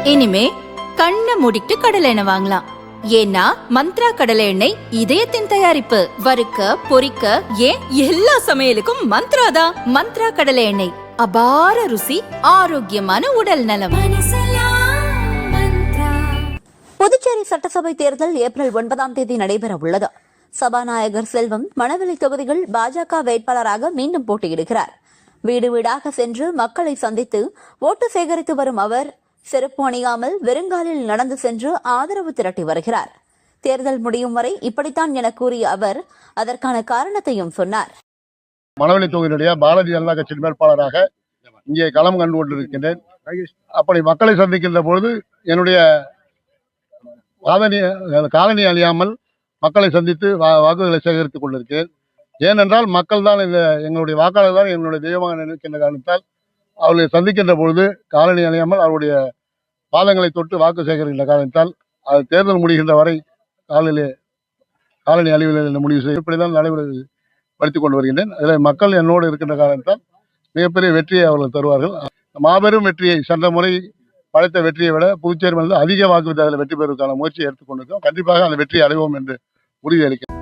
இனிமே கண்ணை மூடிட்டு கடலை எண்ணெய் வாங்கலாம். ஏன்னா மந்த்ரா கடலை எண்ணெய் இதயத்தின் தயாரிப்பு. வறுக்க பொரிக்க ஏன் எல்லா சமையலுக்கும் மந்த்ரா தான். மந்த்ரா கடலை எண்ணெய், அபார ருசி, ஆரோக்கியமான உடல் நலம். புதுச்சேரி சட்டசபை தேர்தல் ஏப்ரல் 9 நடைபெற உள்ளது. சபாநாயகர் செல்வம் மணவெளி தொகுதிகள் பாஜக வேட்பாளராக மீண்டும் போட்டியிடுகிறார். வீடு வீடாக சென்று மக்களை சந்தித்து ஓட்டு சேகரித்து வரும் அவர் செருப்பு அணியாமல் வெறுங்காலில் நடந்து சென்று ஆதரவு திரட்டி வருகிறார். தேர்தல் முடியும் வரை இப்படித்தான் என கூறிய அவர் அதற்கான காரணத்தையும் சொன்னார். மணவெளி தொகுதியுடைய பாரதிய ஜனதா கட்சியின் வேட்பாளராக இங்கே களம் கண்டு கொண்டிருக்கின்றேன். அப்படி மக்களை சந்திக்கின்ற பொழுது என்னுடைய காலனி அழியாமல் மக்களை சந்தித்து வாக்குகளை சேகரித்துக் கொண்டிருக்கிறேன். ஏனென்றால் மக்கள் தான் எங்களுடைய வாக்காளர் தான் எங்களுடைய தெய்வமாக நினைக்கின்ற காரணத்தால் அவர்களை சந்திக்கின்ற பொழுது காலனி அழியாமல் அவருடைய பாதங்களை தொட்டு வாக்கு சேகரிக்கின்ற காரணத்தால் அது தேர்தல் முடிகின்ற வரை காலனி அழிவில் முடிவு செய்ய இப்படிதான் நடைமுறைப்படுத்திக் கொண்டு வருகின்றேன். அதில் மக்கள் என்னோடு இருக்கின்ற காரணத்தால் மிகப்பெரிய வெற்றியை அவர்கள் தருவார்கள். மாபெரும் வெற்றியை, சென்ற முறை படைத்த வெற்றியை விட புதுச்சேரி அதிக வாக்கு வித்தியாசத்தில் வெற்றி பெறுவதற்கான முயற்சியை எடுத்துக் கொண்டிருக்கோம். கண்டிப்பாக அந்த வெற்றியை அடைவோம் என்று உறுதியளிக்கிறேன்.